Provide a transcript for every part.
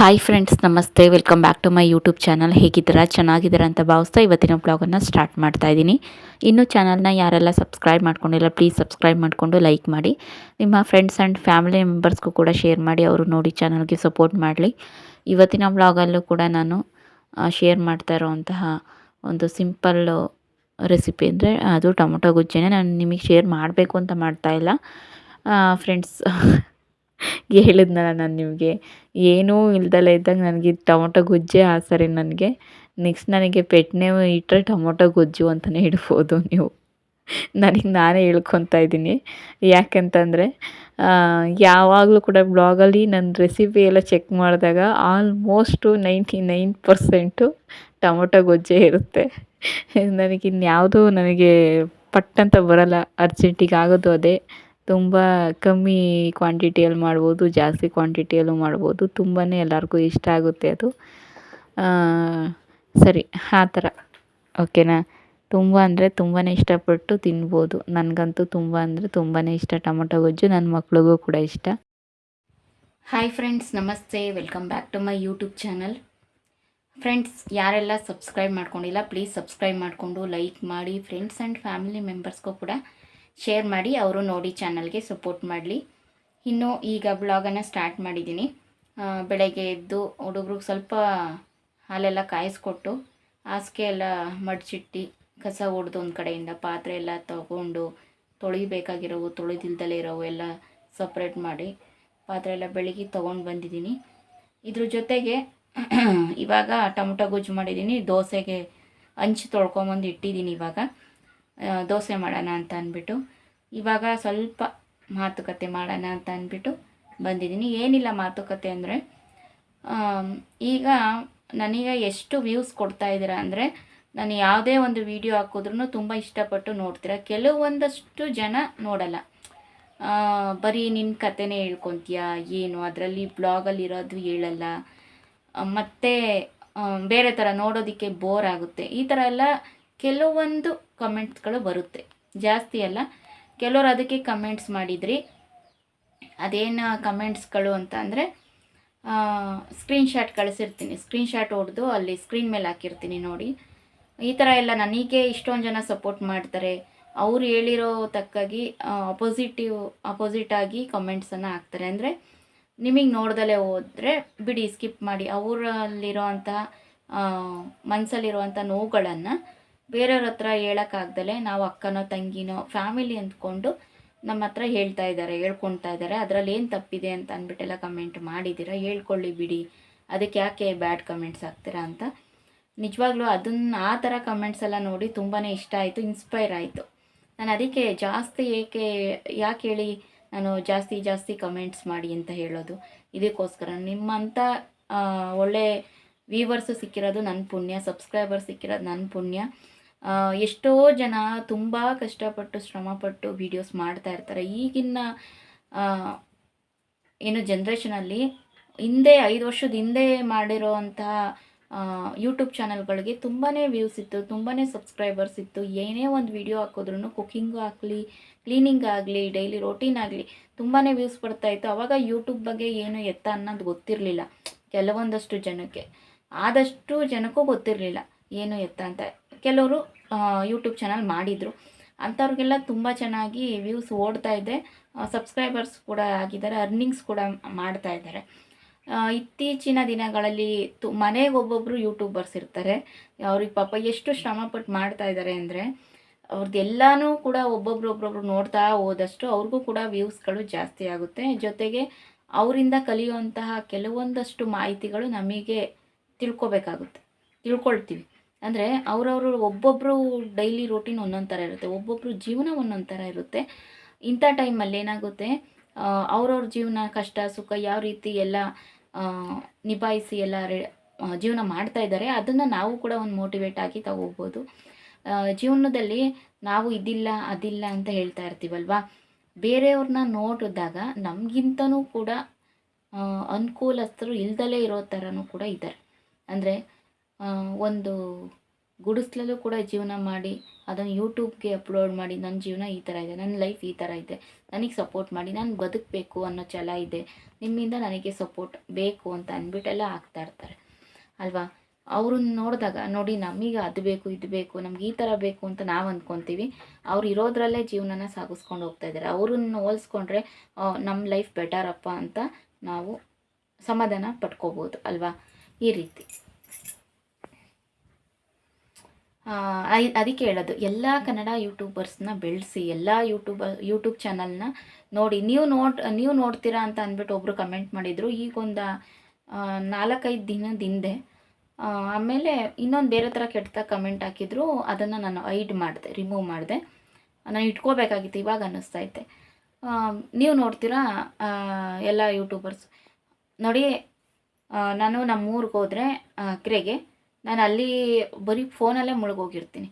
Hi friends, ನಮಸ್ತೆ. Welcome back to my YouTube channel. ಹೇಗಿದ್ದೀರಾ? ಚೆನ್ನಾಗಿದ್ದೀರಾ ಅಂತ ಭಾವಿಸ್ತಾ ಇವತ್ತಿನ ಬ್ಲಾಗನ್ನು ಸ್ಟಾರ್ಟ್ ಮಾಡ್ತಾ ಇದ್ದೀನಿ. ಇನ್ನೂ ಚಾನಲ್ನ ಯಾರೆಲ್ಲ ಸಬ್ಸ್ಕ್ರೈಬ್ ಮಾಡ್ಕೊಂಡಿಲ್ಲ, ಪ್ಲೀಸ್ ಸಬ್ಸ್ಕ್ರೈಬ್ ಮಾಡಿಕೊಂಡು ಲೈಕ್ ಮಾಡಿ. ನಿಮ್ಮ ಫ್ರೆಂಡ್ಸ್ ಆ್ಯಂಡ್ ಫ್ಯಾಮಿಲಿ ಮೆಂಬರ್ಸ್ಗೂ ಕೂಡ ಶೇರ್ ಮಾಡಿ, ಅವರು ನೋಡಿ ಚಾನಲ್ಗೆ ಸಪೋರ್ಟ್ ಮಾಡಲಿ. ಇವತ್ತಿನ ಬ್ಲಾಗಲ್ಲೂ ಕೂಡ ನಾನು ಶೇರ್ ಮಾಡ್ತಾ ಇರೋವಂತಹ ಒಂದು ಸಿಂಪಲ್ ರೆಸಿಪಿ ಅಂದರೆ ಅದು ಟೊಮೊಟೊ ಗೊಜ್ಜೇನೆ. ನಾನು ನಿಮಗೆ ಶೇರ್ ಮಾಡಬೇಕು ಅಂತ ಮಾಡ್ತಾಯಿಲ್ಲ ಫ್ರೆಂಡ್ಸ್. ಹೇಳಿದ್ನಲ್ಲ ನಾನು ನಿಮಗೆ, ಏನೂ ಇಲ್ದಲೇ ಇದ್ದಾಗ ನನಗೆ ಟೊಮೊಟೊ ಗೊಜ್ಜೇ ಆಸರೆ ನನಗೆ. ನೆಕ್ಸ್ಟ್ ನನಗೆ ಪೆಟ್ ನೇಮ್ ಇಟ್ಟರೆ ಟೊಮೊಟೊ ಗೊಜ್ಜು ಅಂತಲೇ ಇಡ್ಬೋದು ನೀವು. ನನಗೆ ನಾನೇ ಹೇಳ್ಕೊತಾ ಇದ್ದೀನಿ. ಯಾಕಂತಂದರೆ ಯಾವಾಗಲೂ ಕೂಡ ಬ್ಲಾಗಲ್ಲಿ ನನ್ನ ರೆಸಿಪಿ ಎಲ್ಲ ಚೆಕ್ ಮಾಡಿದಾಗ ಆಲ್ಮೋಸ್ಟು 99% ಟೊಮೊಟೊ ಗೊಜ್ಜೇ ಇರುತ್ತೆ. ನನಗಿನ್ಯಾವುದೂ ನನಗೆ ಪಟ್ಟಂತ ಬರೋಲ್ಲ. ಅರ್ಜೆಂಟಿಗೆ ಆಗೋದು ಅದೇ. ತುಂಬ ಕಮ್ಮಿ ಕ್ವಾಂಟಿಟಿಯಲ್ಲಿ ಮಾಡ್ಬೋದು, ಜಾಸ್ತಿ ಕ್ವಾಂಟಿಟಿಯಲ್ಲೂ ಮಾಡ್ಬೋದು. ತುಂಬಾ ಎಲ್ಲರಿಗೂ ಇಷ್ಟ ಆಗುತ್ತೆ ಅದು. ಸರಿ, ಆ ಥರ ಓಕೆನಾ. ತುಂಬ ಅಂದರೆ ತುಂಬಾ ಇಷ್ಟಪಟ್ಟು ತಿನ್ಬೋದು. ನನಗಂತೂ ತುಂಬ ಅಂದರೆ ತುಂಬಾ ಇಷ್ಟ ಟೊಮೊಟೊ ಗೊಜ್ಜು. ನನ್ನ ಮಕ್ಳಿಗೂ ಕೂಡ ಇಷ್ಟ. ಹಾಯ್ ಫ್ರೆಂಡ್ಸ್, ನಮಸ್ತೆ. Welcome back to my YouTube channel. Friends, ಯಾರೆಲ್ಲ ಸಬ್ಸ್ಕ್ರೈಬ್ ಮಾಡ್ಕೊಂಡಿಲ್ಲ ಪ್ಲೀಸ್ ಸಬ್ಸ್ಕ್ರೈಬ್ ಮಾಡಿಕೊಂಡು ಲೈಕ್ ಮಾಡಿ. ಫ್ರೆಂಡ್ಸ್ ಆ್ಯಂಡ್ ಫ್ಯಾಮಿಲಿ ಮೆಂಬರ್ಸ್ಗೂ ಕೂಡ ಶೇರ್ ಮಾಡಿ, ಅವರು ನೋಡಿ ಚಾನಲ್ಗೆ ಸಪೋರ್ಟ್ ಮಾಡಲಿ. ಇನ್ನು ಈಗ ಬ್ಲಾಗನ್ನು ಸ್ಟಾರ್ಟ್ ಮಾಡಿದ್ದೀನಿ. ಬೆಳಗ್ಗೆ ಎದ್ದು ಹುಡುಗ್ರಿಗೆ ಸ್ವಲ್ಪ ಹಾಲೆಲ್ಲ ಕಾಯಿಸ್ಕೊಟ್ಟು ಹಾಸಿಗೆ ಎಲ್ಲ ಮಡಚಿಟ್ಟು ಕಸ ಹೊಡೆದು ಒಂದು ಕಡೆಯಿಂದ ಪಾತ್ರೆ ಎಲ್ಲ ತಗೊಂಡು ತೊಳಿಬೇಕಾಗಿರೋವು ತೊಳೆದಿಲ್ದಲೇ ಇರೋವು ಎಲ್ಲ ಸಪ್ರೇಟ್ ಮಾಡಿ ಪಾತ್ರೆ ಎಲ್ಲ ಬೆಳಗ್ಗೆ ತೊಗೊಂಡು ಬಂದಿದ್ದೀನಿ. ಇದ್ರ ಜೊತೆಗೆ ಇವಾಗ ಟೊಮೊಟೊ ಗೊಜ್ಜು ಮಾಡಿದ್ದೀನಿ. ದೋಸೆಗೆ ಹಂಚು ತೊಳ್ಕೊಂಬಂದು ಇಟ್ಟಿದ್ದೀನಿ. ಇವಾಗ ದೋಸೆ ಮಾಡೋಣ ಅಂತ ಅಂದ್ಬಿಟ್ಟು ಇವಾಗ ಸ್ವಲ್ಪ ಮಾತುಕತೆ ಮಾಡೋಣ ಅಂತ ಅಂದ್ಬಿಟ್ಟು ಬಂದಿದ್ದೀನಿ. ಏನಿಲ್ಲ ಮಾತುಕತೆ ಅಂದರೆ, ಈಗ ನನಗೆ ಎಷ್ಟು ವ್ಯೂಸ್ ಕೊಡ್ತಾ ಇದ್ದೀರಾ ಅಂದರೆ, ನಾನು ಯಾವುದೇ ಒಂದು ವಿಡಿಯೋ ಹಾಕಿದ್ರೂ ತುಂಬ ಇಷ್ಟಪಟ್ಟು ನೋಡ್ತೀರಾ. ಕೆಲವೊಂದಷ್ಟು ಜನ ನೋಡಲ್ಲ. ಬರೀ ನಿನ್ನ ಕತೆನೇ ಹೇಳ್ಕೊತೀಯಾ ಏನು, ಅದರಲ್ಲಿ ಬ್ಲಾಗಲ್ಲಿರೋದು ಹೇಳಲ್ಲ, ಮತ್ತು ಬೇರೆ ಥರ ನೋಡೋದಕ್ಕೆ ಬೋರ್ ಆಗುತ್ತೆ, ಈ ಥರ ಎಲ್ಲ ಕೆಲವೊಂದು ಕಮೆಂಟ್ಸ್ಗಳು ಬರುತ್ತೆ. ಜಾಸ್ತಿ ಅಲ್ಲ, ಕೆಲವರು ಅದಕ್ಕೆ ಕಮೆಂಟ್ಸ್ ಮಾಡಿದ್ರಿ. ಅದೇನು ಕಮೆಂಟ್ಸ್ಗಳು ಅಂತ ಅಂದರೆ, ಸ್ಕ್ರೀನ್ಶಾಟ್ ಕಳಿಸಿರ್ತೀನಿ. ಸ್ಕ್ರೀನ್ಶಾಟ್ ಹೊಡೆದು ಅಲ್ಲಿ ಸ್ಕ್ರೀನ್ ಮೇಲೆ ಹಾಕಿರ್ತೀನಿ ನೋಡಿ. ಈ ಥರ ಎಲ್ಲ ನನಗೆ ಇಷ್ಟೊಂದು ಜನ ಸಪೋರ್ಟ್ ಮಾಡ್ತಾರೆ. ಅವ್ರು ಹೇಳಿರೋ ತಕ್ಕಾಗಿ ಅಪೋಸಿಟಾಗಿ ಕಮೆಂಟ್ಸನ್ನು ಹಾಕ್ತಾರೆ. ಅಂದರೆ ನಿಮಗೆ ನೋಡ್ದಲೇ ಹೋದರೆ ಬಿಡಿ, ಸ್ಕಿಪ್ ಮಾಡಿ. ಅವರಲ್ಲಿರೋ ಅಂಥ ಮನಸ್ಸಲ್ಲಿರುವಂಥ ನೋವುಗಳನ್ನು ಬೇರೆಯವ್ರ ಹತ್ರ ಹೇಳೋಕ್ಕಾಗ್ದಲೇ ನಾವು ಅಕ್ಕನೋ ತಂಗಿನೋ ಫ್ಯಾಮಿಲಿ ಅಂದ್ಕೊಂಡು ನಮ್ಮ ಹತ್ರ ಹೇಳ್ಕೊಳ್ತಾ ಇದ್ದಾರೆ. ಅದರಲ್ಲಿ ಏನು ತಪ್ಪಿದೆ ಅಂತ ಅಂದ್ಬಿಟ್ಟೆಲ್ಲ ಕಮೆಂಟ್ ಮಾಡಿದ್ದೀರಾ. ಹೇಳ್ಕೊಳ್ಳಿ ಬಿಡಿ, ಅದಕ್ಕೆ ಯಾಕೆ ಬ್ಯಾಡ್ ಕಮೆಂಟ್ಸ್ ಹಾಕ್ತೀರಾ ಅಂತ. ನಿಜವಾಗ್ಲೂ ಆ ಥರ ಕಮೆಂಟ್ಸ್ ಎಲ್ಲ ನೋಡಿ ತುಂಬಾ ಇಷ್ಟ ಆಯಿತು, ಇನ್ಸ್ಪೈರ್ ಆಯಿತು. ನಾನು ಅದಕ್ಕೆ ಯಾಕೆ ಹೇಳಿ ನಾನು ಜಾಸ್ತಿ ಕಮೆಂಟ್ಸ್ ಮಾಡಿ ಅಂತ ಹೇಳೋದು. ಇದಕ್ಕೋಸ್ಕರ ನಿಮ್ಮಂಥ ಒಳ್ಳೆ ವ್ಯೂವರ್ಸು ಸಿಕ್ಕಿರೋದು ನನ್ನ ಪುಣ್ಯ, ಸಬ್ಸ್ಕ್ರೈಬರ್ ಸಿಕ್ಕಿರೋದು ನನ್ನ ಪುಣ್ಯ. ಎಷ್ಟೋ ಜನ ತುಂಬ ಕಷ್ಟಪಟ್ಟು ಶ್ರಮಪಟ್ಟು ವೀಡಿಯೋಸ್ ಮಾಡ್ತಾ ಇರ್ತಾರೆ. ಈಗಿನ ಏನು ಜನ್ರೇಷನಲ್ಲಿ ಹಿಂದೆ 5 ವರ್ಷದ ಹಿಂದೆ ಮಾಡಿರೋ ಅಂತಹ ಯೂಟ್ಯೂಬ್ ಚಾನಲ್ಗಳಿಗೆ ತುಂಬಾ ವ್ಯೂಸ್ ಇತ್ತು, ತುಂಬಾ ಸಬ್ಸ್ಕ್ರೈಬರ್ಸ್ ಇತ್ತು. ಏನೇ ಒಂದು ವಿಡಿಯೋ ಹಾಕಿದ್ರೂ ಕುಕ್ಕಿಂಗು ಆಗಲಿ, ಕ್ಲೀನಿಂಗ್ ಆಗಲಿ, ಡೈಲಿ ರೋಟೀನ್ ಆಗಲಿ ತುಂಬಾ ವ್ಯೂಸ್ ಬರ್ತಾಯಿತ್ತು. ಆವಾಗ ಯೂಟ್ಯೂಬ್ ಬಗ್ಗೆ ಏನು ಎತ್ತ ಅನ್ನೋದು ಗೊತ್ತಿರಲಿಲ್ಲ ಕೆಲವೊಂದಷ್ಟು ಜನಕ್ಕೆ. ಆದಷ್ಟು ಜನಕ್ಕೂ ಗೊತ್ತಿರಲಿಲ್ಲ ಏನು ಎತ್ತ ಅಂತ. ಕೆಲವರು ಯೂಟ್ಯೂಬ್ ಚಾನಲ್ ಮಾಡಿದರು. ಅಂಥವ್ರಿಗೆಲ್ಲ ತುಂಬ ಚೆನ್ನಾಗಿ ವ್ಯೂಸ್ ಓಡ್ತಾ ಇದೆ, ಸಬ್ಸ್ಕ್ರೈಬರ್ಸ್ ಕೂಡ ಆಗಿದ್ದಾರೆ, ಅರ್ನಿಂಗ್ಸ್ ಕೂಡ ಮಾಡ್ತಾ ಇದ್ದಾರೆ. ಇತ್ತೀಚಿನ ದಿನಗಳಲ್ಲಿ ಮನೆಗೆ ಒಬ್ಬೊಬ್ಬರು ಯೂಟ್ಯೂಬರ್ಸ್ ಇರ್ತಾರೆ. ಅವ್ರಿಗೆ ಪಾಪ ಎಷ್ಟು ಶ್ರಮಪಟ್ಟು ಮಾಡ್ತಾ ಇದ್ದಾರೆ ಅಂದರೆ, ಅವ್ರದ್ದೆಲ್ಲನೂ ಕೂಡ ಒಬ್ಬೊಬ್ರು ನೋಡ್ತಾ ಹೋದಷ್ಟು ಅವ್ರಿಗೂ ಕೂಡ ವ್ಯೂಸ್ಗಳು ಜಾಸ್ತಿ ಆಗುತ್ತೆ. ಜೊತೆಗೆ ಅವರಿಂದ ಕಲಿಯುವಂತಹ ಕೆಲವೊಂದಷ್ಟು ಮಾಹಿತಿಗಳು ನಮಗೆ ತಿಳ್ಕೊಳ್ತೀವಿ. ಅಂದರೆ ಒಬ್ಬೊಬ್ಬರು ಡೈಲಿ ರೂಟೀನ್ ಒಂದೊಂದು ಥರ ಇರುತ್ತೆ, ಒಬ್ಬೊಬ್ಬರು ಜೀವನ ಒಂದೊಂದು ಥರ ಇರುತ್ತೆ. ಇಂಥ ಟೈಮಲ್ಲಿ ಏನಾಗುತ್ತೆ, ಅವ್ರವ್ರ ಜೀವನ ಕಷ್ಟ ಸುಖ ಯಾವ ರೀತಿ ಎಲ್ಲ ನಿಭಾಯಿಸಿ ಎಲ್ಲ ಜೀವನ ಮಾಡ್ತಾ ಇದ್ದಾರೆ, ಅದನ್ನು ನಾವು ಕೂಡ ಒಂದು ಮೋಟಿವೇಟ್ ಆಗಿ ತಗೋಬೋದು. ಜೀವನದಲ್ಲಿ ನಾವು ಇದಿಲ್ಲ ಅದಿಲ್ಲ ಅಂತ ಹೇಳ್ತಾ ಇರ್ತೀವಲ್ವ, ಬೇರೆಯವ್ರನ್ನ ನೋಡಿದಾಗ ನಮಗಿಂತನೂ ಕೂಡ ಅನುಕೂಲಸ್ಥರು ಇಲ್ದಲೇ ಇರೋ ಥರನೂ ಕೂಡ ಇದ್ದಾರೆ. ಅಂದರೆ ಒಂದು ಗುಡಿಸ್ಲಲ್ಲೂ ಕೂಡ ಜೀವನ ಮಾಡಿ ಅದನ್ನು ಯೂಟ್ಯೂಬ್ಗೆ ಅಪ್ಲೋಡ್ ಮಾಡಿ ನನ್ನ ಜೀವನ ಈ ಥರ ಇದೆ, ನನ್ನ ಲೈಫ್ ಈ ಥರ ಇದೆ, ನನಗೆ ಸಪೋರ್ಟ್ ಮಾಡಿ, ನಾನು ಬದುಕಬೇಕು ಅನ್ನೋ ಛಲ ಇದೆ, ನಿಮ್ಮಿಂದ ನನಗೆ ಸಪೋರ್ಟ್ ಬೇಕು ಅಂತ ಅಂದ್ಬಿಟ್ಟೆಲ್ಲ ಇರ್ತಾರೆ ಅಲ್ವಾ. ಅವ್ರನ್ನ ನೋಡಿದಾಗ ನೋಡಿ ನಮಗೆ ಅದು ಬೇಕು ಇದು ಬೇಕು ನಮ್ಗೆ ಈ ಥರ ಬೇಕು ಅಂತ ನಾವು ಅಂದ್ಕೊತೀವಿ. ಅವ್ರು ಇರೋದ್ರಲ್ಲೇ ಜೀವನನ ಸಾಗಿಸ್ಕೊಂಡು ಹೋಗ್ತಾಯಿದ್ದಾರೆ. ಅವ್ರನ್ನ ಹೋಲಿಸ್ಕೊಂಡ್ರೆ ನಮ್ಮ ಲೈಫ್ ಬೆಟರಪ್ಪ ಅಂತ ನಾವು ಸಮಾಧಾನ ಪಡ್ಕೋಬೋದು ಅಲ್ವಾ. ಈ ರೀತಿ ಅದಕ್ಕೆ ಹೇಳೋದು, ಎಲ್ಲ ಕನ್ನಡ ಯೂಟ್ಯೂಬರ್ಸ್ನ ಬೆಳೆಸಿ, ಎಲ್ಲ ಯೂಟ್ಯೂಬ್ ಚಾನಲ್ನ ನೋಡಿ. ನೀವು ನೋಡ್ತೀರಾ ಅಂತ ಅಂದ್ಬಿಟ್ಟು ಒಬ್ಬರು ಕಮೆಂಟ್ ಮಾಡಿದರು ಈಗೊಂದು 4-5 ದಿನದ ಹಿಂದೆ. ಆಮೇಲೆ ಇನ್ನೊಂದು ಬೇರೆ ಥರ ಕೆಟ್ಟದಾಗ ಕಮೆಂಟ್ ಹಾಕಿದ್ರು, ಅದನ್ನು ನಾನು ರಿಮೂವ್ ಮಾಡಿದೆ. ನಾನು ಇಟ್ಕೋಬೇಕಾಗಿತ್ತು, ಇವಾಗ ಅನ್ನಿಸ್ತೈತೆ. ನೀವು ನೋಡ್ತೀರಾ ಎಲ್ಲ ಯೂಟ್ಯೂಬರ್ಸ್ ನೋಡಿ. ನಾನು ನಮ್ಮೂರಿಗೆ ಹೋದರೆ ಕೆರೆಗೆ, ನಾನು ಅಲ್ಲಿ ಬರೀ ಫೋನಲ್ಲೇ ಮುಳುಗೋಗಿರ್ತೀನಿ.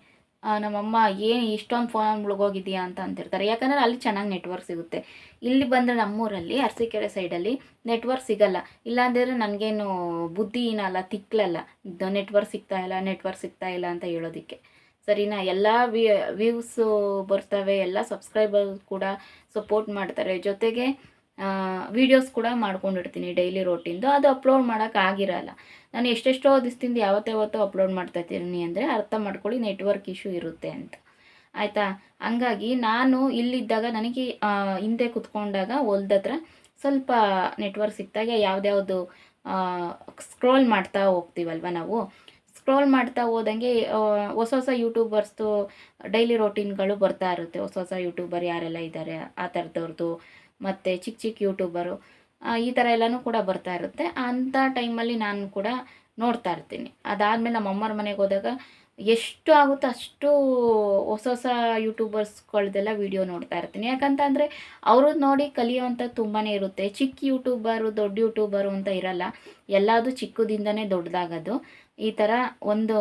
ನಮ್ಮಮ್ಮ ಏನು ಇಷ್ಟೊಂದು ಫೋನಲ್ಲಿ ಮುಳುಗೋಗಿದೆಯಾ ಅಂತ ಅಂತಿರ್ತಾರೆ. ಯಾಕಂದರೆ ಅಲ್ಲಿ ಚೆನ್ನಾಗಿ ನೆಟ್ವರ್ಕ್ ಸಿಗುತ್ತೆ. ಇಲ್ಲಿ ಬಂದರೆ ನಮ್ಮೂರಲ್ಲಿ ಅರಸೀಕೆರೆ ಸೈಡಲ್ಲಿ ನೆಟ್ವರ್ಕ್ ಸಿಗಲ್ಲ. ಇಲ್ಲಾಂದರೆ ನನಗೇನು ಬುದ್ಧಿಹೀನ ಅಲ್ಲ, ತಿಕ್ಲಲ್ಲ, ನೆಟ್ವರ್ಕ್ ಸಿಗ್ತಾ ಇಲ್ಲ ಅಂತ ಹೇಳೋದಕ್ಕೆ. ಸರಿನಾ. ಎಲ್ಲ ವ್ಯೂಸು ಬರ್ತವೆ, ಎಲ್ಲ ಸಬ್ಸ್ಕ್ರೈಬರ್ ಕೂಡ ಸಪೋರ್ಟ್ ಮಾಡ್ತಾರೆ. ಜೊತೆಗೆ ವೀಡಿಯೋಸ್ ಕೂಡ ಮಾಡ್ಕೊಂಡಿರ್ತೀನಿ ಡೈಲಿ ರೋಟಿಂದು. ಅದು ಅಪ್ಲೋಡ್ ಮಾಡೋಕ್ಕಾಗಿರಲ್ಲ. ನಾನು ಎಷ್ಟೆಷ್ಟೋ ದಿವಸದಿಂದ ಯಾವತ್ತೋ ಅಪ್ಲೋಡ್ ಮಾಡ್ತಾಯಿರ್ತೀನಿ ಅಂದರೆ ಅರ್ಥ ಮಾಡ್ಕೊಳ್ಳಿ, ನೆಟ್ವರ್ಕ್ ಇಶ್ಯೂ ಇರುತ್ತೆ ಅಂತ, ಆಯಿತಾ. ಹಂಗಾಗಿ ನಾನು ಇಲ್ಲಿದ್ದಾಗ ನನಗೆ ಹಿಂದೆ ಕುತ್ಕೊಂಡಾಗ ಹೊಲ್ದತ್ರ ಸ್ವಲ್ಪ ನೆಟ್ವರ್ಕ್ ಸಿಕ್ತಾಗ ಯಾವ್ದ್ಯಾವುದು ಸ್ಕ್ರೋಲ್ ಮಾಡ್ತಾ ಹೋಗ್ತೀವಲ್ವ ನಾವು. ಸ್ಕ್ರೋಲ್ ಮಾಡ್ತಾ ಹೋದಂಗೆ ಹೊಸ ಯೂಟ್ಯೂಬರ್ಸ್ದು ಡೈಲಿ ರೋಟೀನ್ಗಳು ಬರ್ತಾ ಇರುತ್ತೆ. ಹೊಸ ಯೂಟ್ಯೂಬರ್ ಯಾರೆಲ್ಲ ಇದ್ದಾರೆ ಆ ಥರದವ್ರದ್ದು, ಮತ್ತು ಚಿಕ್ಕ ಯೂಟ್ಯೂಬರು ಈ ಥರ ಎಲ್ಲನೂ ಕೂಡ ಬರ್ತಾ ಇರುತ್ತೆ. ಅಂಥ ಟೈಮಲ್ಲಿ ನಾನು ಕೂಡ ನೋಡ್ತಾ ಇರ್ತೀನಿ. ಅದಾದಮೇಲೆ ನಮ್ಮ ಅಮ್ಮರ ಮನೆಗೆ ಹೋದಾಗ ಎಷ್ಟು ಆಗುತ್ತೋ ಅಷ್ಟು ಹೊಸ ಯೂಟ್ಯೂಬರ್ಸ್ಗಳದ್ದೆಲ್ಲ ವೀಡಿಯೋ ನೋಡ್ತಾ ಇರ್ತೀನಿ. ಯಾಕಂತಂದರೆ ಅವರು ನೋಡಿ ಕಲಿಯೋವಂಥದ್ದು ತುಂಬಾ ಇರುತ್ತೆ. ಚಿಕ್ಕ ಯೂಟ್ಯೂಬರು ದೊಡ್ಡ ಯೂಟ್ಯೂಬರು ಅಂತ ಇರಲ್ಲ, ಎಲ್ಲದೂ ಚಿಕ್ಕದಿಂದನೇ ದೊಡ್ಡದಾಗೋದು. ಈ ಥರ ಒಂದು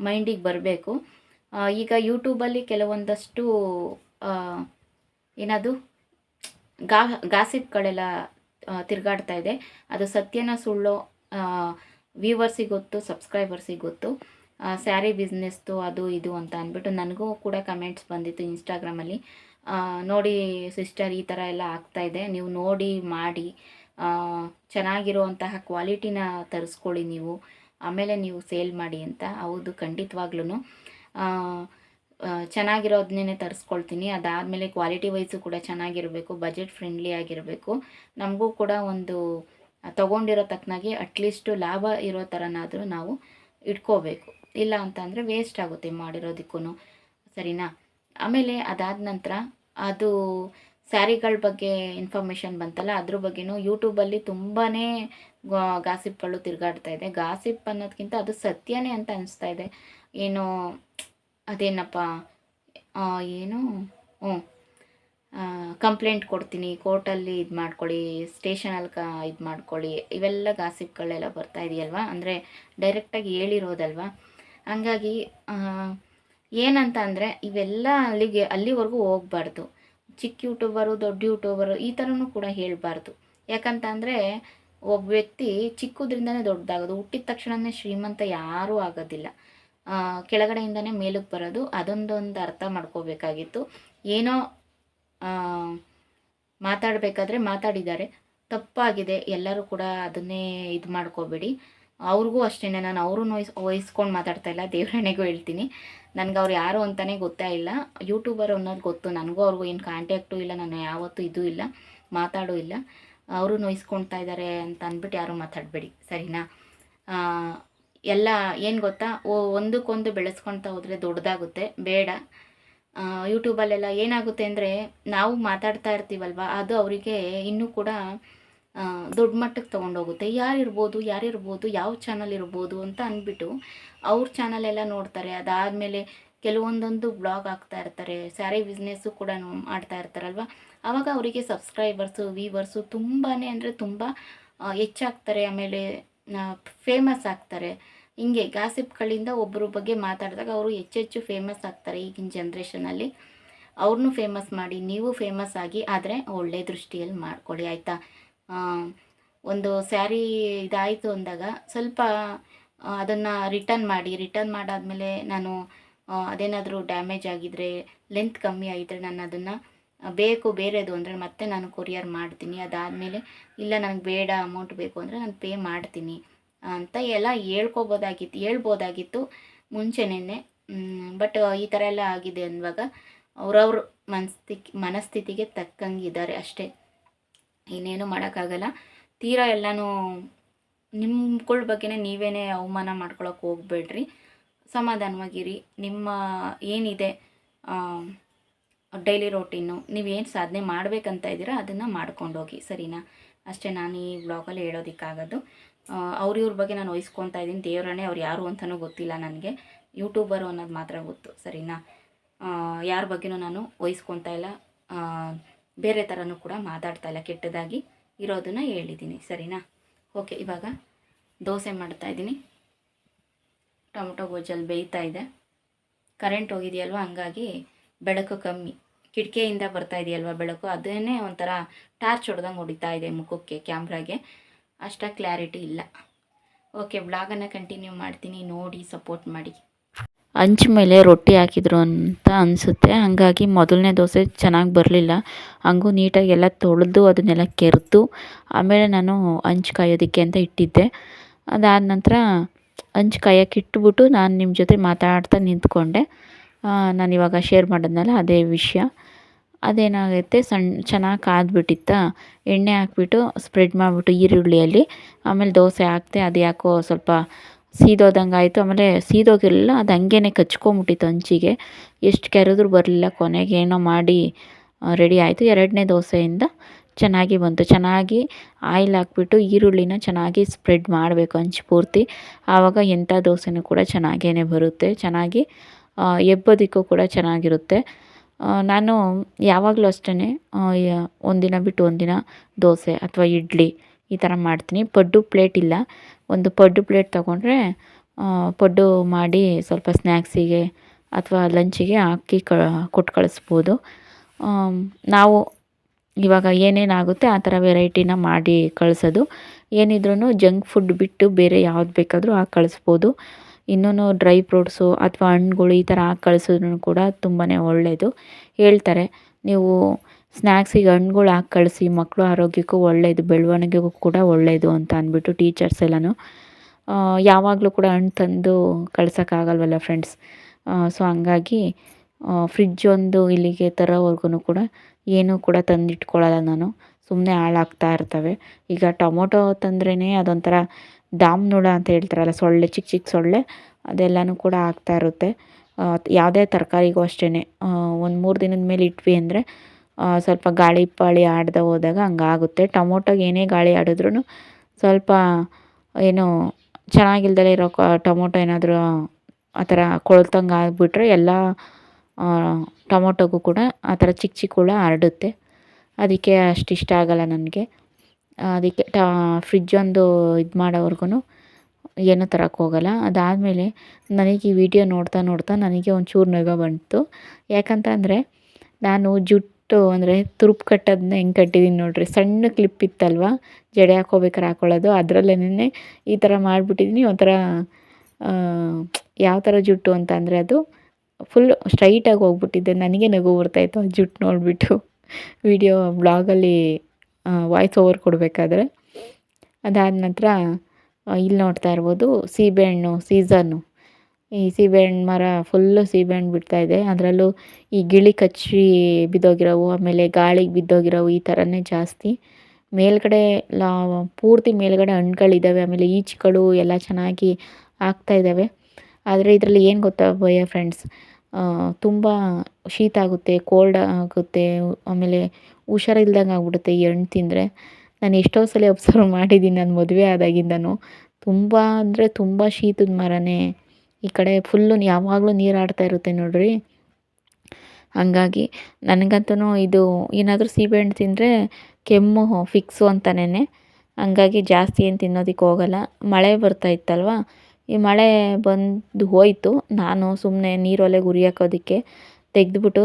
ಮೈಂಡಿಗೆ ಬರಬೇಕು. ಈಗ ಯೂಟ್ಯೂಬಲ್ಲಿ ಕೆಲವೊಂದಷ್ಟು ಏನದು ಗಾಸಿಪ್ಗಳೆಲ್ಲ ತಿರುಗಾಡ್ತಾ ಇದೆ. ಅದು ಸತ್ಯನ ಸುಳ್ಳೋ ವ್ಯೂವರ್ಸಿಗೆ ಗೊತ್ತು, ಸಬ್ಸ್ಕ್ರೈಬರ್ಸಿಗೆ ಗೊತ್ತು. ಸ್ಯಾರಿ ಬಿಸ್ನೆಸ್ದು ಅದು ಇದು ಅಂತ ಅಂದ್ಬಿಟ್ಟು ನನಗೂ ಕೂಡ ಕಮೆಂಟ್ಸ್ ಬಂದಿತ್ತು ಇನ್ಸ್ಟಾಗ್ರಾಮಲ್ಲಿ. ನೋಡಿ ಸಿಸ್ಟರ್, ಈ ಥರ ಎಲ್ಲ ಆಗ್ತಾಯಿದೆ, ನೀವು ನೋಡಿ ಮಾಡಿ ಚೆನ್ನಾಗಿರುವಂತಹ ಕ್ವಾಲಿಟಿನ ತರಿಸ್ಕೊಳ್ಳಿ ನೀವು, ಆಮೇಲೆ ನೀವು ಸೇಲ್ ಮಾಡಿ ಅಂತ. ಹೌದು, ಖಂಡಿತವಾಗ್ಲೂ ಚೆನ್ನಾಗಿರೋದನ್ನೇ ತರಿಸ್ಕೊಳ್ತೀನಿ. ಅದಾದಮೇಲೆ ಕ್ವಾಲಿಟಿ ವೈಸು ಕೂಡ ಚೆನ್ನಾಗಿರಬೇಕು, ಬಜೆಟ್ ಫ್ರೆಂಡ್ಲಿ ಆಗಿರಬೇಕು. ನಮಗೂ ಕೂಡ ಒಂದು ತೊಗೊಂಡಿರೋ ತಕ್ಕನಾಗಿ ಅಟ್ಲೀಸ್ಟು ಲಾಭ ಇರೋ ಥರನಾದರೂ ನಾವು ಇಟ್ಕೋಬೇಕು. ಇಲ್ಲ ಅಂತಂದರೆ ವೇಸ್ಟ್ ಆಗುತ್ತೆ ಮಾಡಿರೋದಕ್ಕೂ, ಸರಿನಾ. ಆಮೇಲೆ ಅದಾದ ನಂತರ ಅದು ಸ್ಯಾರಿಗಳ ಬಗ್ಗೆ ಇನ್ಫಾರ್ಮೇಷನ್ ಬಂತಲ್ಲ, ಅದ್ರ ಬಗ್ಗೆನೂ ಯೂಟ್ಯೂಬಲ್ಲಿ ತುಂಬಾ ಗಾಸಿಪ್ಗಳು ತಿರುಗಾಡ್ತಾ ಇದೆ. ಗಾಸಿಪ್ ಅನ್ನೋದಕ್ಕಿಂತ ಅದು ಸತ್ಯನೇ ಅಂತ ಅನಿಸ್ತಾ ಇದೆ. ಏನು ಅದೇನಪ್ಪ ಏನು ಕಂಪ್ಲೇಂಟ್ ಕೊಡ್ತೀನಿ, ಕೋರ್ಟಲ್ಲಿ ಇದು ಮಾಡ್ಕೊಳ್ಳಿ, ಸ್ಟೇಷನಲ್ಲಿ ಇದು ಮಾಡ್ಕೊಳ್ಳಿ, ಇವೆಲ್ಲ ಗಾಸಿಪ್ಗಳೆಲ್ಲ ಬರ್ತಾ ಇದೆಯಲ್ವ. ಅಂದರೆ ಡೈರೆಕ್ಟಾಗಿ ಹೇಳಿರೋದಲ್ವ. ಹಂಗಾಗಿ ಏನಂತ ಅಂದರೆ ಇವೆಲ್ಲ ಅಲ್ಲಿವರೆಗೂ ಹೋಗಬಾರ್ದು. ಚಿಕ್ಕ ಯೂಟ್ಯೂಬರು ದೊಡ್ಡ ಯೂಟ್ಯೂಬರು ಈ ಥರನೂ ಕೂಡ ಹೇಳಬಾರ್ದು. ಯಾಕಂತ ಅಂದರೆ ಒಬ್ಬ ವ್ಯಕ್ತಿ ಚಿಕ್ಕದ್ರಿಂದನೇ ದೊಡ್ಡದಾಗೋದು, ಹುಟ್ಟಿದ ತಕ್ಷಣವೇ ಶ್ರೀಮಂತ ಯಾರೂ ಆಗೋದಿಲ್ಲ, ಕೆಳಗಡೆಯಿಂದನೇ ಮೇಲಕ್ಕೆ ಬರೋದು. ಅದೊಂದೊಂದು ಅರ್ಥ ಮಾಡ್ಕೋಬೇಕಾಗಿತ್ತು. ಏನೋ ಮಾತಾಡಬೇಕಾದ್ರೆ ಮಾತಾಡಿದ್ದಾರೆ, ತಪ್ಪಾಗಿದೆ, ಎಲ್ಲರೂ ಕೂಡ ಅದನ್ನೇ ಇದು ಮಾಡ್ಕೋಬೇಡಿ. ಅವ್ರಿಗೂ ಅಷ್ಟೇ, ನಾನು ಅವ್ರನ್ನ ವಹಿಸ್ಕೊಂಡು ಮಾತಾಡ್ತಾ ಇಲ್ಲ, ದೇವರಣೆಗೂ ಹೇಳ್ತೀನಿ. ನನಗೆ ಅವ್ರು ಯಾರು ಅಂತಲೇ ಗೊತ್ತೇ ಇಲ್ಲ. ಯೂಟ್ಯೂಬರ್ ಅನ್ನೋದು ಗೊತ್ತು, ನನಗೂ ಅವ್ರಿಗೂ ಏನು ಕಾಂಟ್ಯಾಕ್ಟು ಇಲ್ಲ, ನಾನು ಯಾವತ್ತೂ ಇದೂ ಇಲ್ಲ, ಮಾತಾಡೂ ಇಲ್ಲ. ಅವರು ನೋಯಿಸ್ಕೊಳ್ತಾ ಇದ್ದಾರೆ ಅಂತ ಅಂದ್ಬಿಟ್ಟು ಯಾರೂ ಮಾತಾಡಬೇಡಿ, ಸರಿನಾ. ಎಲ್ಲ ಏನು ಗೊತ್ತಾ, ಒಂದಕ್ಕೊಂದು ಬೆಳೆಸ್ಕೊಳ್ತಾ ಹೋದರೆ ದೊಡ್ಡದಾಗುತ್ತೆ, ಬೇಡ. ಯೂಟ್ಯೂಬಲ್ಲೆಲ್ಲ ಏನಾಗುತ್ತೆ ಅಂದರೆ ನಾವು ಮಾತಾಡ್ತಾ ಇರ್ತೀವಲ್ವ, ಅದು ಅವರಿಗೆ ಇನ್ನೂ ಕೂಡ ದೊಡ್ಡ ಮಟ್ಟಕ್ಕೆ ತೊಗೊಂಡೋಗುತ್ತೆ. ಯಾರಿರ್ಬೋದು, ಯಾವ ಚಾನಲ್ ಇರ್ಬೋದು ಅಂತ ಅಂದ್ಬಿಟ್ಟು ಅವ್ರ ಚಾನಲೆಲ್ಲ ನೋಡ್ತಾರೆ. ಅದಾದಮೇಲೆ ಕೆಲವೊಂದೊಂದು ಬ್ಲಾಗ್ ಹಾಕ್ತಾ ಇರ್ತಾರೆ, ಸ್ಯಾರಿ ಬಿಸ್ನೆಸ್ಸು ಕೂಡ ಮಾಡ್ತಾ ಇರ್ತಾರಲ್ವ. ಆವಾಗ ಅವರಿಗೆ ಸಬ್ಸ್ಕ್ರೈಬರ್ಸು ವ್ಯೂವರ್ಸು ತುಂಬಾ ಅಂದರೆ ತುಂಬ ಹೆಚ್ಚಾಗ್ತಾರೆ. ಆಮೇಲೆ ಫೇಮಸ್ ಆಗ್ತಾರೆ. ಹಿಂಗೆ ಗಾಸಿಪ್ಗಳಿಂದ ಒಬ್ಬರ ಬಗ್ಗೆ ಮಾತಾಡಿದಾಗ ಅವರು ಹೆಚ್ಚೆಚ್ಚು ಫೇಮಸ್ ಆಗ್ತಾರೆ. ಈಗಿನ ಜನ್ರೇಷನಲ್ಲಿ ಅವ್ರನ್ನೂ ಫೇಮಸ್ ಮಾಡಿ, ನೀವು ಫೇಮಸ್ ಆಗಿ, ಆದರೆ ಒಳ್ಳೆ ದೃಷ್ಟಿಯಲ್ಲಿ ಮಾಡ್ಕೊಳ್ಳಿ, ಆಯಿತಾ. ಒಂದು ಸ್ಯಾರಿ ಇದಾಯಿತು ಅಂದಾಗ ಸ್ವಲ್ಪ ಅದನ್ನು ರಿಟರ್ನ್ ಮಾಡಾದಮೇಲೆ ನಾನು ಅದೇನಾದರೂ ಡ್ಯಾಮೇಜ್ ಆಗಿದ್ದರೆ, ಲೆಂತ್ ಕಮ್ಮಿ ಆಗಿದ್ದರೆ ನಾನು ಅದನ್ನು ಬೇಕು ಬೇರೆದು ಅಂದರೆ ಮತ್ತೆ ನಾನು ಕೊರಿಯರ್ ಮಾಡ್ತೀನಿ. ಅದಾದಮೇಲೆ ಇಲ್ಲ ನನಗೆ ಬೇಡ ಅಮೌಂಟ್ ಬೇಕು ಅಂದರೆ ನಾನು ಪೇ ಮಾಡ್ತೀನಿ ಅಂತ ಎಲ್ಲ ಹೇಳ್ಬೋದಾಗಿತ್ತು ಮುಂಚೆನೇ. ಬಟ್ ಈ ಥರ ಎಲ್ಲ ಆಗಿದೆ ಅನ್ನುವಾಗ ಅವ್ರವ್ರ ಮನಸ್ಥಿತಿಗೆ ತಕ್ಕಂಗಿದ್ದಾರೆ ಅಷ್ಟೇ, ಇನ್ನೇನು ಮಾಡೋಕ್ಕಾಗಲ್ಲ. ತೀರಾ ಎಲ್ಲನೂ ನಿಮ್ಗಳ ಬಗ್ಗೆನೇ ನೀವೇನೇ ಅವಮಾನ ಮಾಡ್ಕೊಳಕ್ಕೆ ಹೋಗ್ಬೇಡ್ರಿ, ಸಮಾಧಾನವಾಗಿರಿ. ನಿಮ್ಮ ಏನಿದೆ ಡೈಲಿ ರೋಟೀನು, ನೀವೇನು ಸಾಧನೆ ಮಾಡಬೇಕಂತ ಇದ್ದೀರಾ ಅದನ್ನು ಮಾಡ್ಕೊಂಡೋಗಿ, ಸರಿನಾ? ಅಷ್ಟೇ ನಾನು ಈ ವ್ಲಾಗಲ್ಲಿ ಹೇಳೋದಕ್ಕಾಗೋದು. ಇವ್ರ ಬಗ್ಗೆ ನಾನು ವಹಿಸ್ಕೊತಾ ಇದ್ದೀನಿ. ದೇವರನ್ನೇ ಅವ್ರು ಯಾರು ಅಂತಲೂ ಗೊತ್ತಿಲ್ಲ ನನಗೆ, ಯೂಟ್ಯೂಬರು ಅನ್ನೋದು ಮಾತ್ರ ಗೊತ್ತು, ಸರಿನಾ? ಯಾರ ಬಗ್ಗೆನೂ ನಾನು ವಹಿಸ್ಕೊತಾ ಇಲ್ಲ, ಬೇರೆ ಥರನೂ ಕೂಡ ಮಾತಾಡ್ತಾ ಇಲ್ಲ, ಕೆಟ್ಟದಾಗಿ ಇರೋದನ್ನು ಹೇಳಿದ್ದೀನಿ, ಸರಿನಾ? ಓಕೆ, ಇವಾಗ ದೋಸೆ ಮಾಡ್ತಾಯಿದ್ದೀನಿ. ಟೊಮೊಟೊ ಗೊಜ್ಜಲ್ಲಿ ಬೇಯ್ತಾ ಇದೆ. ಕರೆಂಟ್ ಹೋಗಿದೆಯಲ್ವ, ಹಂಗಾಗಿ ಬೆಳಕು ಕಮ್ಮಿ. ಕಿಟಕಿಯಿಂದ ಬರ್ತಾ ಇದೆಯಲ್ವ ಬೆಳಕು, ಅದನ್ನೇ ಒಂಥರ ಟಾರ್ಚ್ ಹೊಡೆದಂಗೆ ಹೊಡಿತಾ ಇದೆ ಮುಖಕ್ಕೆ, ಕ್ಯಾಮ್ರಾಗೆ. ಅಷ್ಟಾಗಿ ಕ್ಲಾರಿಟಿ ಇಲ್ಲ. ಓಕೆ, ಬ್ಲಾಗನ್ನು ಕಂಟಿನ್ಯೂ ಮಾಡ್ತೀನಿ, ನೋಡಿ ಸಪೋರ್ಟ್ ಮಾಡಿ. ಹಂಚು ಮೇಲೆ ರೊಟ್ಟಿ ಹಾಕಿದ್ರು ಅಂತ ಅನಿಸುತ್ತೆ, ಹಾಗಾಗಿ ಮೊದಲನೇ ದೋಸೆ ಚೆನ್ನಾಗಿ ಬರಲಿಲ್ಲ. ಹಂಗೂ ನೀಟಾಗಿ ಎಲ್ಲ ತೊಳೆದು ಅದನ್ನೆಲ್ಲ ಕೆರೆದು ಆಮೇಲೆ ನಾನು ಹಂಚು ಕಾಯೋದಕ್ಕೆ ಅಂತ ಇಟ್ಟಿದ್ದೆ. ಅದಾದ ನಂತರ ಹಂಚು ಕಾಯೋಕ್ಕೆ ಇಟ್ಬಿಟ್ಟು ನಾನು ನಿಮ್ಮ ಜೊತೆ ಮಾತಾಡ್ತಾ ನಿಂತ್ಕೊಂಡೆ. ನಾನಿವಾಗ ಶೇರ್ ಮಾಡಿದ್ನಲ್ಲ ಅದೇ ವಿಷಯ. ಅದೇನಾಗೈತೆ, ಚೆನ್ನಾಗಿ ಕಾದ್ಬಿಟ್ಟಿತ್ತಾ, ಎಣ್ಣೆ ಹಾಕ್ಬಿಟ್ಟು ಸ್ಪ್ರೆಡ್ ಮಾಡಿಬಿಟ್ಟು ಈರುಳ್ಳಿಯಲ್ಲಿ ಆಮೇಲೆ ದೋಸೆ ಹಾಕ್ತೆ. ಅದು ಯಾಕೋ ಸ್ವಲ್ಪ ಸೀದೋದಂಗೆ ಆಯಿತು. ಆಮೇಲೆ ಸೀದೋಗಿರಲಿಲ್ಲ, ಅದು ಹಂಗೇ ಕಚ್ಕೊಂಬಿಟ್ಟಿತ್ತು ಹಂಚಿಗೆ. ಎಷ್ಟು ಕೆರೆದ್ರೂ ಬರಲಿಲ್ಲ. ಕೊನೆಗೆ ಏನೋ ಮಾಡಿ ರೆಡಿ ಆಯಿತು. ಎರಡನೇ ದೋಸೆಯಿಂದ ಚೆನ್ನಾಗಿ ಬಂತು. ಚೆನ್ನಾಗಿ ಆಯಿಲ್ ಹಾಕ್ಬಿಟ್ಟು ಈರುಳ್ಳಿನ ಚೆನ್ನಾಗಿ ಸ್ಪ್ರೆಡ್ ಮಾಡಬೇಕು ಹಂಚು ಪೂರ್ತಿ. ಆವಾಗ ಎಂಥ ದೋಸೆನೂ ಕೂಡ ಚೆನ್ನಾಗೇ ಬರುತ್ತೆ, ಚೆನ್ನಾಗಿ ಎಬ್ಬೋದಕ್ಕೂ ಕೂಡ ಚೆನ್ನಾಗಿರುತ್ತೆ. ನಾನು ಯಾವಾಗಲೂ ಅಷ್ಟೇ, ಒಂದಿನ ಬಿಟ್ಟು ಒಂದಿನ ದೋಸೆ ಅಥವಾ ಇಡ್ಲಿ ಈ ಥರ ಮಾಡ್ತೀನಿ. ಪಡ್ಡು ಪ್ಲೇಟ್ ಇಲ್ಲ, ಒಂದು ಪಡ್ಡು ಪ್ಲೇಟ್ ತೊಗೊಂಡ್ರೆ ಪಡ್ಡು ಮಾಡಿ ಸ್ವಲ್ಪ ಸ್ನ್ಯಾಕ್ಸಿಗೆ ಅಥವಾ ಲಂಚಿಗೆ ಹಾಕಿ ಕೊಟ್ಟು ಕಳಿಸ್ಬೋದು. ನಾವು ಇವಾಗ ಏನೇನಾಗುತ್ತೆ ಆ ಥರ ವೆರೈಟಿನ ಮಾಡಿ ಕಳಿಸೋದು. ಏನಿದ್ರೂ ಜಂಕ್ ಫುಡ್ ಬಿಟ್ಟು ಬೇರೆ ಯಾವ್ದು ಬೇಕಾದರೂ ಹಾಕಿ ಕಳಿಸ್ಬೋದು. ಇನ್ನೂ ಡ್ರೈ ಫ್ರೂಟ್ಸು ಅಥವಾ ಹಣ್ಣುಗಳು ಈ ಥರ ಹಾಕಿ ಕಳಿಸಿದ್ರೂ ಕೂಡ ತುಂಬಾ ಒಳ್ಳೆಯದು. ಹೇಳ್ತಾರೆ, ನೀವು ಸ್ನ್ಯಾಕ್ಸಿಗೆ ಹಣ್ಣುಗಳು ಹಾಕಿ ಕಳಿಸಿ, ಮಕ್ಕಳು ಆರೋಗ್ಯಕ್ಕೂ ಒಳ್ಳೆಯದು, ಬೆಳವಣಿಗೆಗೂ ಕೂಡ ಒಳ್ಳೆಯದು ಅಂತ ಅಂದ್ಬಿಟ್ಟು ಟೀಚರ್ಸ್ ಎಲ್ಲನೂ. ಯಾವಾಗಲೂ ಕೂಡ ಹಣ್ಣು ತಂದು ಕಳ್ಸೋಕ್ಕಾಗಲ್ವಲ್ಲ ಫ್ರೆಂಡ್ಸ್. ಸೊ ಹಂಗಾಗಿ ಫ್ರಿಡ್ಜ್ ಒಂದು ಇಲ್ಲಿಗೆ ತರೋವರೆಗೂ ಕೂಡ ಏನೂ ಕೂಡ ತಂದಿಟ್ಕೊಳ್ಳಲ್ಲ ನಾನು, ಸುಮ್ಮನೆ ಹಾಳಾಗ್ತಾ ಇರ್ತವೆ. ಈಗ ಟೊಮೊಟೊ ತಂದ್ರೇ ಅದೊಂಥರ ದಾಮ್ನುಳ ಅಂತ ಹೇಳ್ತಾರಲ್ಲ, ಸೊಳ್ಳೆ, ಚಿಕ್ಕ ಚಿಕ್ಕ ಸೊಳ್ಳೆ, ಅದೆಲ್ಲನೂ ಕೂಡ ಆಗ್ತಾ ಇರುತ್ತೆ. ಯಾವುದೇ ತರಕಾರಿಗೂ ಅಷ್ಟೇ, ಒಂದು 3 ದಿನದ ಮೇಲೆ ಇಟ್ವಿ ಅಂದರೆ ಸ್ವಲ್ಪ ಗಾಳಿ ಪಾಳಿ ಆಡದೆ ಹೋದಾಗ ಹಂಗಾಗುತ್ತೆ. ಟೊಮೊಟೊಗೆ ಏನೇ ಗಾಳಿ ಆಡಿದ್ರೂ ಸ್ವಲ್ಪ ಏನು ಚೆನ್ನಾಗಿಲ್ದಲೇ ಇರೋ ಟೊಮೊಟೊ ಏನಾದರೂ ಆ ಥರ ಕೊಳ್ತಂಗೆ ಆಗಿಬಿಟ್ರೆ ಎಲ್ಲ ಟೊಮೊಟೊಗೂ ಕೂಡ ಆ ಥರ ಚಿಕ್ಕ ಚಿಕ್ಕ ಹುಳ ಹರಡುತ್ತೆ. ಅದಕ್ಕೆ ಅಷ್ಟು ಇಷ್ಟ ಆಗೋಲ್ಲ ನನಗೆ. ಅದಕ್ಕೆ ಫ್ರಿಡ್ಜ್ ಒಂದು ಇದು ಮಾಡೋವರೆಗೂ ಏನೂ ತರೋಕ್ಕೆ ಹೋಗೋಲ್ಲ. ಅದಾದಮೇಲೆ ನನಗೆ ಈ ವಿಡಿಯೋ ನೋಡ್ತಾ ನೋಡ್ತಾ ನನಗೆ ಒಂಚೂರು ನಗು ಬಂತು. ಯಾಕಂತಂದರೆ ನಾನು ಜುಟ್ಟು ಅಂದರೆ ತುರುಪು ಕಟ್ಟೋದನ್ನ ಹೆಂಗೆ ಕಟ್ಟಿದ್ದೀನಿ ನೋಡಿರಿ, ಸಣ್ಣ ಕ್ಲಿಪ್ ಇತ್ತಲ್ವ ಜಡೆ ಹಾಕ್ಕೋಬೇಕಾರೆ ಹಾಕ್ಕೊಳ್ಳೋದು, ಅದರಲ್ಲೇನೆ ಈ ಥರ ಮಾಡಿಬಿಟ್ಟಿದ್ದೀನಿ. ಒಂಥರ ಯಾವ ಥರ ಜುಟ್ಟು ಅಂತ ಅಂದರೆ ಅದು ಫುಲ್ ಸ್ಟ್ರೈಟಾಗಿ ಹೋಗ್ಬಿಟ್ಟಿದ್ದೆ. ನನಗೆ ನಗು ಬರ್ತಾಯಿತ್ತು ಆ ಜುಟ್ಟು ನೋಡಿಬಿಟ್ಟು ವಿಡಿಯೋ ಬ್ಲಾಗಲ್ಲಿ ವಾಯ್ಸ್ ಓವರ್ ಕೊಡಬೇಕಾದ್ರೆ. ಅದಾದ ನಂತರ ಇಲ್ಲಿ ನೋಡ್ತಾ ಇರ್ಬೋದು ಸೀಬೆಹಣ್ಣು ಸೀಸನ್ನು. ಈ ಸೀಬೆಹಣ್ಣು ಮರ ಫುಲ್ಲು ಸೀಬೆಹಣ್ಣು ಬಿಡ್ತಾಯಿದೆ. ಅದರಲ್ಲೂ ಈ ಗಿಳಿ ಕಚ್ಚಿ ಬಿದ್ದೋಗಿರೋವು, ಆಮೇಲೆ ಗಾಳಿಗೆ ಬಿದ್ದೋಗಿರೋವು ಈ ಥರನೇ ಜಾಸ್ತಿ. ಮೇಲ್ಗಡೆ ಪೂರ್ತಿ ಮೇಲ್ಗಡೆ ಹಣ್ಣುಗಳಿದ್ದಾವೆ, ಆಮೇಲೆ ಈಚುಗಳು ಎಲ್ಲ ಚೆನ್ನಾಗಿ ಆಗ್ತಾಯಿದ್ದಾವೆ. ಆದರೆ ಇದರಲ್ಲಿ ಏನು ಗೊತ್ತಾ ಭಯ ಫ್ರೆಂಡ್ಸ್, ತುಂಬ ಶೀತ ಆಗುತ್ತೆ, ಕೋಲ್ಡ್ ಆಗುತ್ತೆ, ಆಮೇಲೆ ಹುಷಾರಿಲ್ದಂಗೆ ಆಗ್ಬಿಡುತ್ತೆ ಈ ಹಣ್ಣು ತಿಂದರೆ. ನಾನು ಎಷ್ಟೋ ಸಲ ಒಬ್ಸರ್ವ್ ಮಾಡಿದ್ದೀನಿ, ನಾನು ಮದುವೆ ಆದಾಗಿಂದನೂ. ತುಂಬ ಅಂದರೆ ತುಂಬ ಶೀತದ ಮರನೇ ಈ ಕಡೆ, ಫುಲ್ಲು ಯಾವಾಗಲೂ ನೀರು ಆಡ್ತಾ ಇರುತ್ತೆ ನೋಡಿರಿ. ಹಾಗಾಗಿ ನನಗಂತೂ ಇದು ಏನಾದರೂ ಸೀಬೆಹಣ್ಣು ತಿಂದರೆ ಕೆಮ್ಮು ಫಿಕ್ಸು ಅಂತಲೇ. ಹಂಗಾಗಿ ಜಾಸ್ತಿ ಏನು ತಿನ್ನೋದಕ್ಕೆ ಹೋಗಲ್ಲ. ಮಳೆ ಬರ್ತಾ ಇತ್ತಲ್ವ, ಈ ಮಳೆ ಬಂದು ಹೋಯಿತು. ನಾನು ಸುಮ್ಮನೆ ನೀರೊಲೆಗೆ ಉರಿ ಹಾಕೋದಕ್ಕೆ ತೆಗೆದುಬಿಟ್ಟು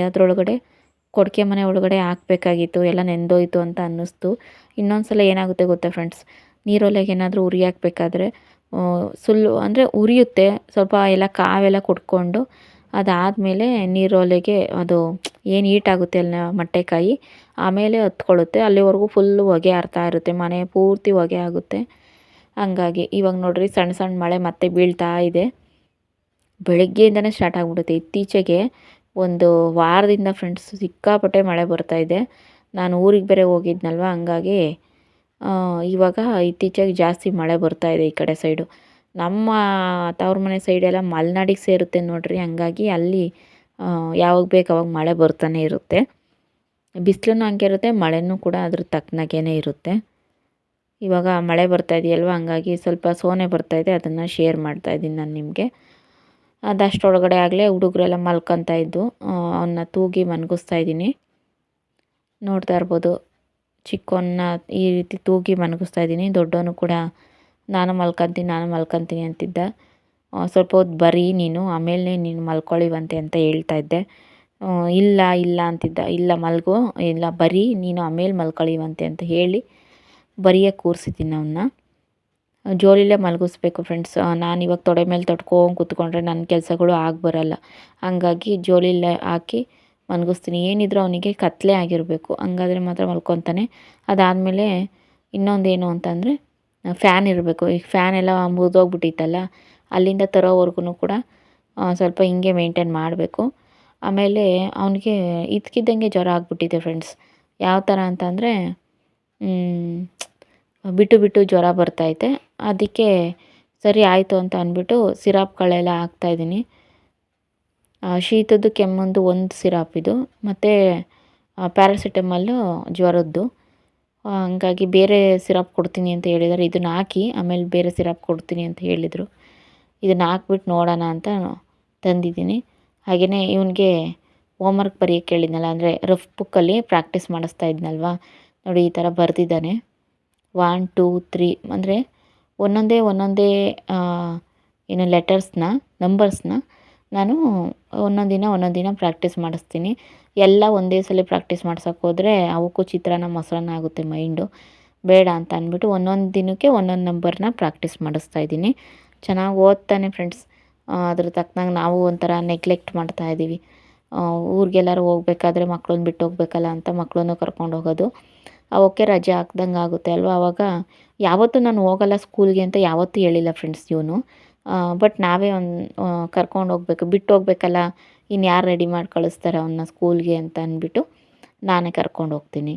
ಅದರೊಳಗಡೆ ಕೊಡಿಕೆ ಮನೆ ಒಳಗಡೆ ಹಾಕಬೇಕಾಗಿತ್ತು, ಎಲ್ಲ ನೆಂದೋಯ್ತು ಅಂತ ಅನ್ನಿಸ್ತು. ಇನ್ನೊಂದು ಸಲ ಏನಾಗುತ್ತೆ ಗೊತ್ತಾ ಫ್ರೆಂಡ್ಸ್, ನೀರೊಲೆಗೆ ಏನಾದರೂ ಉರಿ ಹಾಕಬೇಕಾದ್ರೆ ಸುಲ್ಲು ಅಂದರೆ ಉರಿಯುತ್ತೆ. ಸ್ವಲ್ಪ ಎಲ್ಲ ಕಾವೆಲ್ಲ ಕುಡ್ಕೊಂಡು ಅದಾದಮೇಲೆ ನೀರೊಲೆಗೆ ಅದು ಏನು ಹೀಟಾಗುತ್ತೆ ಅಲ್ಲ ಮೊಟ್ಟೆಕಾಯಿ ಆಮೇಲೆ ಹತ್ಕೊಳ್ಳುತ್ತೆ. ಅಲ್ಲಿವರೆಗೂ ಫುಲ್ಲು ಹೊಗೆ ಆರ್ತಾ ಇರುತ್ತೆ, ಮನೆ ಪೂರ್ತಿ ಹೊಗೆ ಆಗುತ್ತೆ. ಹಂಗಾಗಿ ಇವಾಗ ನೋಡ್ರಿ ಸಣ್ಣ ಸಣ್ಣ ಮಳೆ ಮತ್ತೆ ಬೀಳ್ತಾ ಇದೆ. ಬೆಳಗ್ಗೆಯಿಂದನೇ ಸ್ಟಾರ್ಟ್ ಆಗಿಬಿಡುತ್ತೆ. ಇತ್ತೀಚೆಗೆ ಒಂದು ವಾರದಿಂದ ಫ್ರೆಂಡ್ಸ್ ಸಿಕ್ಕಾಪಟ್ಟೆ ಮಳೆ ಬರ್ತಾ ಇದೆ. ನಾನು ಊರಿಗೆ ಬೇರೆ ಹೋಗಿದ್ನಲ್ವ, ಹಂಗಾಗಿ ಇವಾಗ ಇತ್ತೀಚೆಗೆ ಜಾಸ್ತಿ ಮಳೆ ಬರ್ತಾ ಇದೆ ಈ ಕಡೆ ಸೈಡು. ನಮ್ಮ ತವ್ರ ಮನೆ ಸೈಡೆಲ್ಲ ಮಲೆನಾಡಿಗೆ ಸೇರುತ್ತೆ ನೋಡ್ರಿ, ಹಂಗಾಗಿ ಅಲ್ಲಿ ಯಾವಾಗ ಬೇಕು ಅವಾಗ ಮಳೆ ಬರ್ತಾನೆ ಇರುತ್ತೆ. ಬಿಸಿಲೂ ಹಂಗೆ ಇರುತ್ತೆ, ಮಳೆನೂ ಕೂಡ ಅದ್ರ ತಕ್ಕನಾಗೇ ಇರುತ್ತೆ. ಇವಾಗ ಮಳೆ ಬರ್ತಾ ಇದೆಯಲ್ವ, ಹಂಗಾಗಿ ಸ್ವಲ್ಪ ಸೋನೆ ಬರ್ತಾಯಿದೆ, ಅದನ್ನು ಶೇರ್ ಮಾಡ್ತಾಯಿದ್ದೀನಿ ನಾನು ನಿಮಗೆ. ಅದಷ್ಟರೊಳಗಡೆ ಆಗಲೇ ಹುಡುಗರೆಲ್ಲ ಮಲ್ಕೊತಾ ಇದ್ದು ಅವನ್ನ ತೂಗಿ ಮನಗಿಸ್ತಾ ಇದ್ದೀನಿ. ನೋಡ್ತಾ ಇರ್ಬೋದು, ಚಿಕ್ಕವನ್ನ ಈ ರೀತಿ ತೂಗಿ ಮನಗಿಸ್ತಾ ಇದ್ದೀನಿ. ದೊಡ್ಡವನು ಕೂಡ ನಾನು ಮಲ್ಕೊತೀನಿ ಅಂತಿದ್ದ. ಸ್ವಲ್ಪ ಹೊತ್ತು ಬರೀ ನೀನು, ಆಮೇಲೆ ನೀನು ಮಲ್ಕೊಳ್ಳಿವಂತೆ ಅಂತ ಹೇಳ್ತಾ ಇದ್ದೆ. ಇಲ್ಲ ಇಲ್ಲ ಅಂತಿದ್ದ. ಇಲ್ಲ ಮಲ್ಗು, ಇಲ್ಲ ಬರೀ ನೀನು ಆಮೇಲೆ ಮಲ್ಕೊಳ್ಳಿವಂತೆ ಅಂತ ಹೇಳಿ ಬರೆಯೋಕ್ಕೆ ಕೂರಿಸಿದ್ದೀನಿ ಅವನ್ನ. ಜೋಲಿಲೇ ಮಲಗಿಸ್ಬೇಕು ಫ್ರೆಂಡ್ಸ್. ನಾನು ಇವಾಗ ತೊಡೆ ಮೇಲೆ ತೊಟ್ಕೊಂಡು ಕೂತ್ಕೊಂಡ್ರೆ ನನ್ನ ಕೆಲಸಗಳು ಆಗಿ ಬರೋಲ್ಲ. ಹಂಗಾಗಿ ಜೋಲಿಲೇ ಹಾಕಿ ಮಲಗಿಸ್ತೀನಿ. ಏನಿದ್ರು ಅವನಿಗೆ ಕತ್ತಲೆ ಆಗಿರಬೇಕು, ಹಂಗಾದ್ರೆ ಮಾತ್ರ ಮಲ್ಕೊತಾನೆ. ಅದಾದಮೇಲೆ ಇನ್ನೊಂದೇನು ಅಂತಂದರೆ ಫ್ಯಾನ್ ಇರಬೇಕು. ಈಗ ಫ್ಯಾನ್ ಎಲ್ಲ ಮುರಿದೋಗ್ಬಿಟ್ಟಿತ್ತಲ್ಲ, ಅಲ್ಲಿಂದ ತರೋವರೆಗೂ ಕೂಡ ಸ್ವಲ್ಪ ಹಿಂಗೆ ಮೇಂಟೈನ್ ಮಾಡಬೇಕು. ಆಮೇಲೆ ಅವನಿಗೆ ಇದ್ದಕ್ಕಿದ್ದಂಗೆ ಜ್ವರ ಆಗಿಬಿಟ್ಟಿದೆ ಫ್ರೆಂಡ್ಸ್. ಯಾವ ಥರ ಅಂತಂದರೆ ಬಿಟ್ಟು ಬಿಟ್ಟು ಜ್ವರ ಬರ್ತೈತೆ. ಅದಕ್ಕೆ ಸರಿ ಆಯಿತು ಅಂತ ಅಂದ್ಬಿಟ್ಟು ಸಿರಪ್ಗಳೆಲ್ಲ ಹಾಕ್ತಾಯಿದ್ದೀನಿ. ಶೀತದ್ದು ಕೆಮ್ಮಂದು ಒಂದು ಸಿರಪ್ ಇದು, ಮತ್ತು ಪ್ಯಾರಾಸಿಟಮಲ್ಲು ಜ್ವರದ್ದು. ಹಂಗಾಗಿ ಬೇರೆ ಸಿರಪ್ ಕೊಡ್ತೀನಿ ಅಂತ ಹೇಳಿದ್ದಾರೆ. ಇದನ್ನು ಹಾಕಿ ಆಮೇಲೆ ಬೇರೆ ಸಿರಪ್ ಕೊಡ್ತೀನಿ ಅಂತ ಹೇಳಿದರು. ಇದನ್ನು ಹಾಕ್ಬಿಟ್ಟು ನೋಡೋಣ ಅಂತ ತಂದಿದ್ದೀನಿ. ಹಾಗೆಯೇ ಇವನಿಗೆ ಹೋಮ್ವರ್ಕ್ ಬರೆಯೋಕ್ಕೆ ಹೇಳಿದ್ನಲ್ಲ, ಅಂದರೆ ರಫ್ ಬುಕ್ಕಲ್ಲಿ ಪ್ರಾಕ್ಟೀಸ್ ಮಾಡಿಸ್ತಾ ಇದ್ನಲ್ವ, ನೋಡಿ ಈ ಥರ ಬರೆದಿದ್ದಾನೆ. 1 2 3 ಅಂದರೆ ಒಂದೊಂದೇ ಏನು ಲೆಟರ್ಸ್ನ, ನಂಬರ್ಸ್ನ ನಾನು ಒಂದೊಂದು ದಿನ ಪ್ರಾಕ್ಟೀಸ್ ಮಾಡಿಸ್ತೀನಿ. ಎಲ್ಲ ಒಂದೇ ಸಲ ಪ್ರಾಕ್ಟೀಸ್ ಮಾಡ್ಸೋಕ್ಕೆ ಹೋದರೆ ಅವಕ್ಕೂ ಮೊಸರನ್ನ ಆಗುತ್ತೆ ಮೈಂಡು. ಬೇಡ ಅಂತ ಅಂದ್ಬಿಟ್ಟು ಒಂದೊಂದು ದಿನಕ್ಕೆ ಒಂದೊಂದು ನಂಬರ್ನ ಪ್ರಾಕ್ಟೀಸ್ ಮಾಡಿಸ್ತಾ ಇದ್ದೀನಿ. ಚೆನ್ನಾಗಿ ಓದ್ತಾನೆ ಫ್ರೆಂಡ್ಸ್. ಅದ್ರ ತಕ್ಕನಾಗಿ ನಾವು ಒಂಥರ ನೆಗ್ಲೆಕ್ಟ್ ಮಾಡ್ತಾಯಿದ್ದೀವಿ. ಊರಿಗೆಲ್ಲರೂ ಹೋಗ್ಬೇಕಾದ್ರೆ ಮಕ್ಕಳನ್ನ ಬಿಟ್ಟು ಹೋಗ್ಬೇಕಲ್ಲ ಅಂತ ಮಕ್ಕಳನ್ನು ಕರ್ಕೊಂಡು ಹೋಗೋದು. ಅವಕ್ಕೆ ರಜೆ ಹಾಕ್ದಂಗೆ ಆಗುತ್ತೆ ಅಲ್ವ. ಆವಾಗ ಯಾವತ್ತೂ ನಾನು ಹೋಗಲ್ಲ ಸ್ಕೂಲ್ಗೆ ಅಂತ ಯಾವತ್ತೂ ಹೇಳಿಲ್ಲ ಫ್ರೆಂಡ್ಸ್ ಇವನು. ಬಟ್ ನಾವೇ ಕರ್ಕೊಂಡು ಹೋಗ್ಬೇಕು, ಬಿಟ್ಟು ಹೋಗ್ಬೇಕಲ್ಲ, ಇನ್ನು ಯಾರು ರೆಡಿ ಮಾಡಿ ಕಳಿಸ್ತಾರೆ ಅವನ್ನ ಸ್ಕೂಲ್ಗೆ ಅಂತ ಅಂದ್ಬಿಟ್ಟು ನಾನೇ ಕರ್ಕೊಂಡು ಹೋಗ್ತೀನಿ.